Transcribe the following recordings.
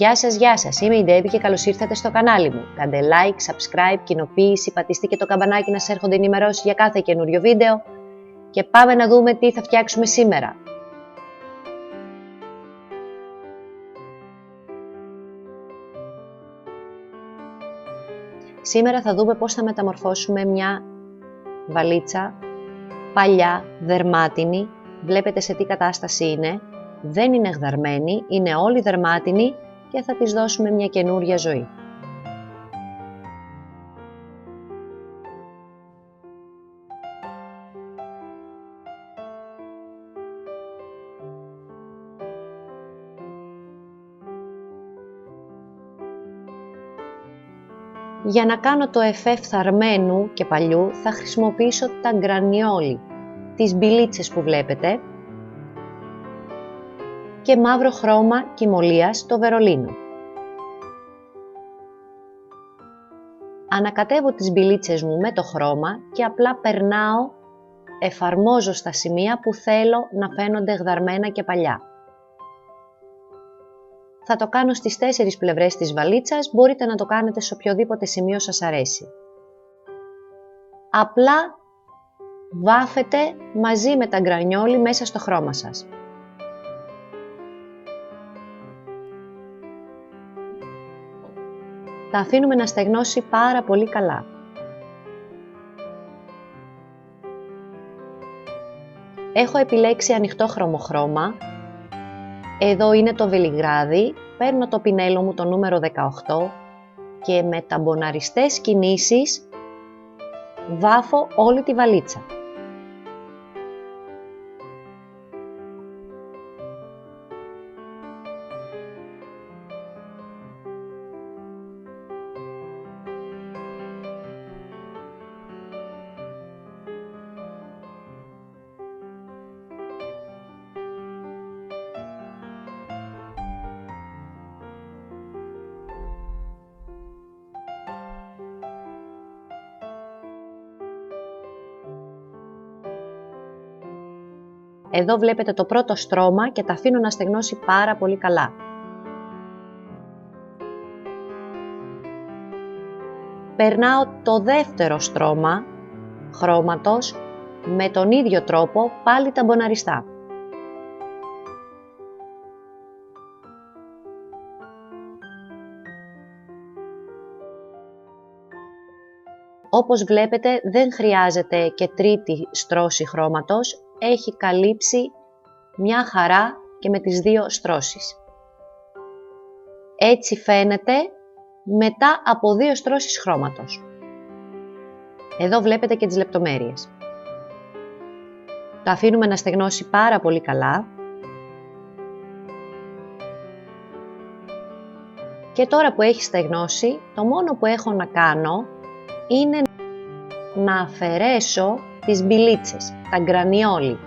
Γεια σας, είμαι η Ντέβη και καλώς ήρθατε στο κανάλι μου. Κάντε like, subscribe, κοινοποίηση, πατήστε και το καμπανάκι να σας έρχονται ενημερώσεις για κάθε καινούριο βίντεο και πάμε να δούμε τι θα φτιάξουμε σήμερα. Σήμερα θα δούμε πώς θα μεταμορφώσουμε μια βαλίτσα παλιά, δερμάτινη. Βλέπετε σε τι κατάσταση είναι. Δεν είναι γδαρμένη, είναι όλη δερμάτινη και θα της δώσουμε μια καινούρια ζωή. Για να κάνω το εφέ φθαρμένου και παλιού θα χρησιμοποιήσω τα γκρανιόλι, τις μπιλίτσες που βλέπετε και μαύρο χρώμα κυμολίας το Βερολίνο. Ανακατεύω τις μπιλίτσες μου με το χρώμα και απλά περνάω, εφαρμόζω στα σημεία που θέλω να φαίνονται γδαρμένα και παλιά. Θα το κάνω στις 4 πλευρές της βαλίτσας, μπορείτε να το κάνετε σε οποιοδήποτε σημείο σας αρέσει. Απλά βάφετε μαζί με τα γκρανιόλι μέσα στο χρώμα σας. Τα αφήνουμε να στεγνώσει πάρα πολύ καλά. Έχω επιλέξει ανοιχτόχρωμο χρώμα. Εδώ είναι το βελιγράδι, παίρνω το πινέλο μου το νούμερο 18 και με ταμποναριστές κινήσεις βάφω όλη τη βαλίτσα. Εδώ βλέπετε το πρώτο στρώμα και τα αφήνω να στεγνώσει πάρα πολύ καλά. Περνάω το δεύτερο στρώμα χρώματος με τον ίδιο τρόπο, πάλι ταμποναριστά. Όπως βλέπετε δεν χρειάζεται και τρίτη στρώση χρώματος, έχει καλύψει μια χαρά και με τις 2 στρώσεις. Έτσι φαίνεται μετά από 2 στρώσεις χρώματος. Εδώ βλέπετε και τις λεπτομέρειες. Το αφήνουμε να στεγνώσει πάρα πολύ καλά. Και τώρα που έχει στεγνώσει, το μόνο που έχω να κάνω είναι να αφαιρέσω τις μπιλίτσες, τα γκρανιόλι.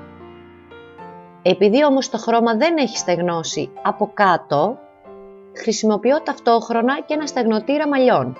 Επειδή όμως το χρώμα δεν έχει στεγνώσει από κάτω, χρησιμοποιώ ταυτόχρονα και ένα στεγνωτήρα μαλλιών.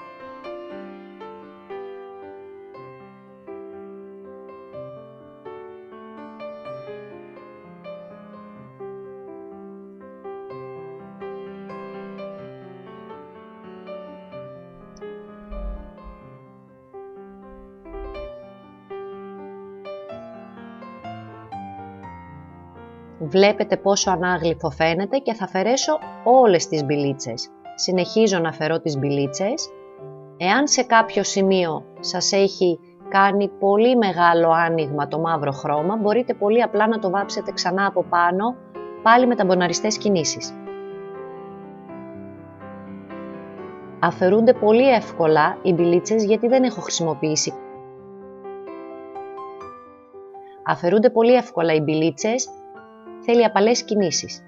Βλέπετε πόσο ανάγλυφο φαίνεται και θα αφαιρέσω όλες τις μπιλίτσες. Συνεχίζω να αφαιρώ τις μπιλίτσες. Εάν σε κάποιο σημείο σας έχει κάνει πολύ μεγάλο άνοιγμα το μαύρο χρώμα, μπορείτε πολύ απλά να το βάψετε ξανά από πάνω, πάλι με ταμποναριστές κινήσεις. Αφαιρούνται πολύ εύκολα οι μπιλίτσες γιατί δεν έχω χρησιμοποιήσει. Αφαιρούνται πολύ εύκολα οι μπιλίτσες. Θέλει απαλές κινήσεις.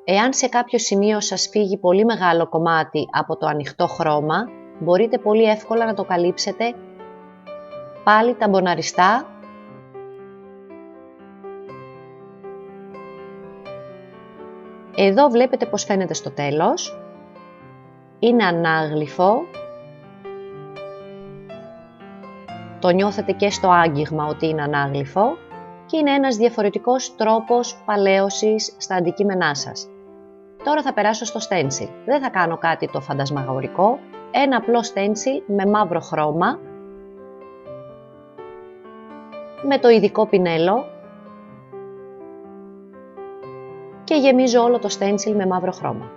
Εάν σε κάποιο σημείο σας φύγει πολύ μεγάλο κομμάτι από το ανοιχτό χρώμα, μπορείτε πολύ εύκολα να το καλύψετε πάλι ταμποναριστά. Εδώ βλέπετε πως φαίνεται στο τέλος. Είναι ανάγλυφο Το νιώθετε και στο άγγιγμα ότι είναι ανάγλυφο και είναι ένας διαφορετικός τρόπος παλαίωσης στα αντικείμενά σας. Τώρα θα περάσω στο stencil. Δεν θα κάνω κάτι το φαντασμαγορικό. Ένα απλό stencil με μαύρο χρώμα, με το ειδικό πινέλο και γεμίζω όλο το stencil με μαύρο χρώμα.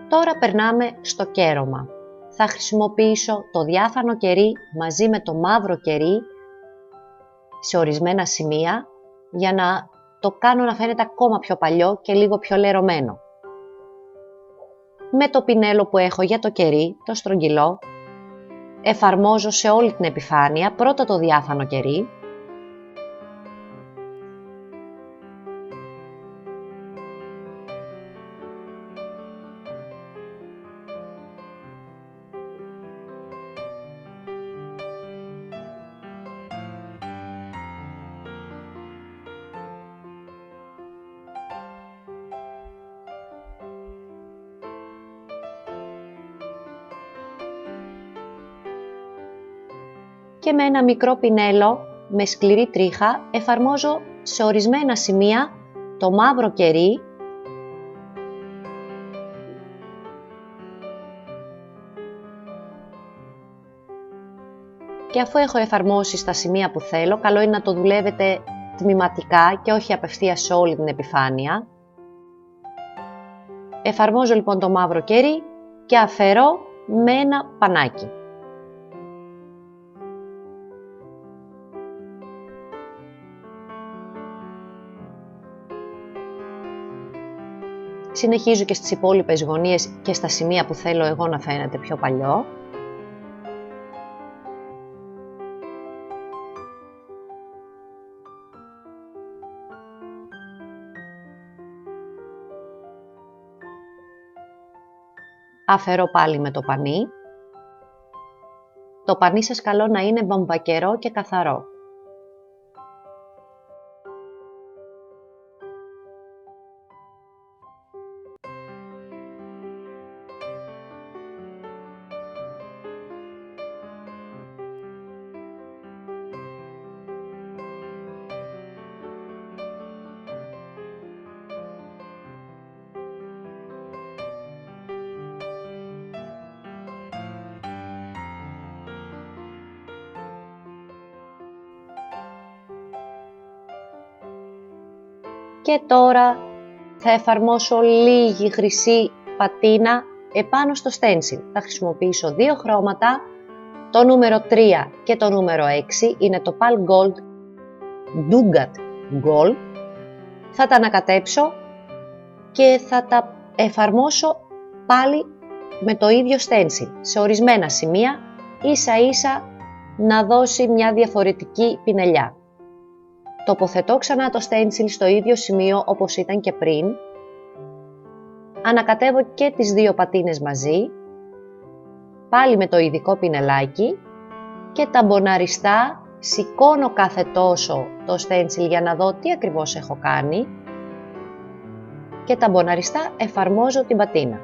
Τώρα περνάμε στο κέρωμα. Θα χρησιμοποιήσω το διάφανο κερί μαζί με το μαύρο κερί σε ορισμένα σημεία για να το κάνω να φαίνεται ακόμα πιο παλιό και λίγο πιο λερωμένο. Με το πινέλο που έχω για το κερί, το στρογγυλό, εφαρμόζω σε όλη την επιφάνεια πρώτα το διάφανο κερί, και με ένα μικρό πινέλο με σκληρή τρίχα εφαρμόζω σε ορισμένα σημεία το μαύρο κερί και αφού έχω εφαρμόσει στα σημεία που θέλω, καλό είναι να το δουλεύετε τμηματικά και όχι απευθείας σε όλη την επιφάνεια. Εφαρμόζω λοιπόν το μαύρο κερί και αφαιρώ με ένα πανάκι. Συνεχίζω και στις υπόλοιπες γωνίες και στα σημεία που θέλω εγώ να φαίνεται πιο παλιό. Αφαιρώ πάλι με το πανί. Το πανί σας καλό να είναι βαμβακερό και καθαρό. Και τώρα θα εφαρμόσω λίγη χρυσή πατίνα επάνω στο stencil. Θα χρησιμοποιήσω δύο χρώματα, το νούμερο 3 και το νούμερο 6, είναι το Pal Gold Dugat Gold. Θα τα ανακατέψω και θα τα εφαρμόσω πάλι με το ίδιο stencil. Σε ορισμένα σημεία ίσα ίσα να δώσει μια διαφορετική πινελιά. Τοποθετώ ξανά το stencil στο ίδιο σημείο όπως ήταν και πριν. Ανακατεύω και τις δύο πατίνες μαζί, πάλι με το ειδικό πινελάκι και ταμποναριστά σηκώνω κάθε τόσο το stencil για να δω τι ακριβώς έχω κάνει και ταμποναριστά εφαρμόζω την πατίνα.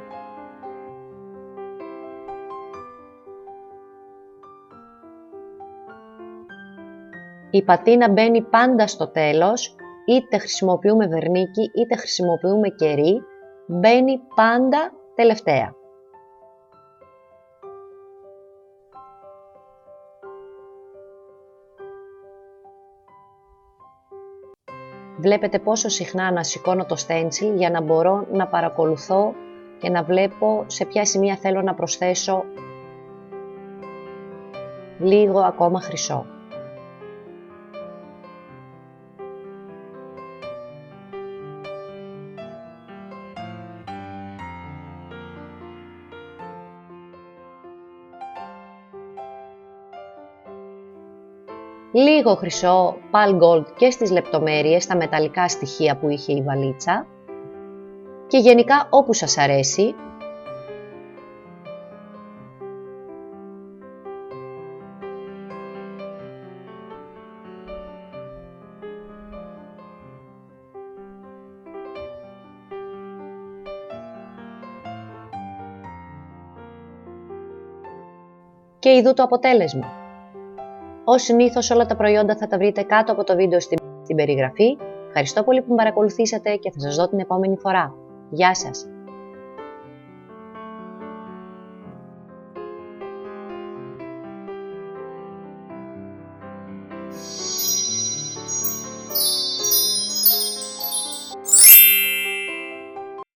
Η πατίνα μπαίνει πάντα στο τέλος, είτε χρησιμοποιούμε βερνίκι είτε χρησιμοποιούμε κερί, μπαίνει πάντα τελευταία. Βλέπετε πόσο συχνά ανασηκώνω το stencil για να μπορώ να παρακολουθώ και να βλέπω σε ποια σημεία θέλω να προσθέσω λίγο ακόμα χρυσό. λίγο χρυσό Pal Gold και στις λεπτομέρειες, στα μεταλλικά στοιχεία που είχε η βαλίτσα και γενικά όπου σας αρέσει. Και ειδού το αποτέλεσμα. Ως συνήθως όλα τα προϊόντα θα τα βρείτε κάτω από το βίντεο στην περιγραφή. Ευχαριστώ πολύ που με παρακολουθήσατε και θα σας δω την επόμενη φορά. Γεια σας!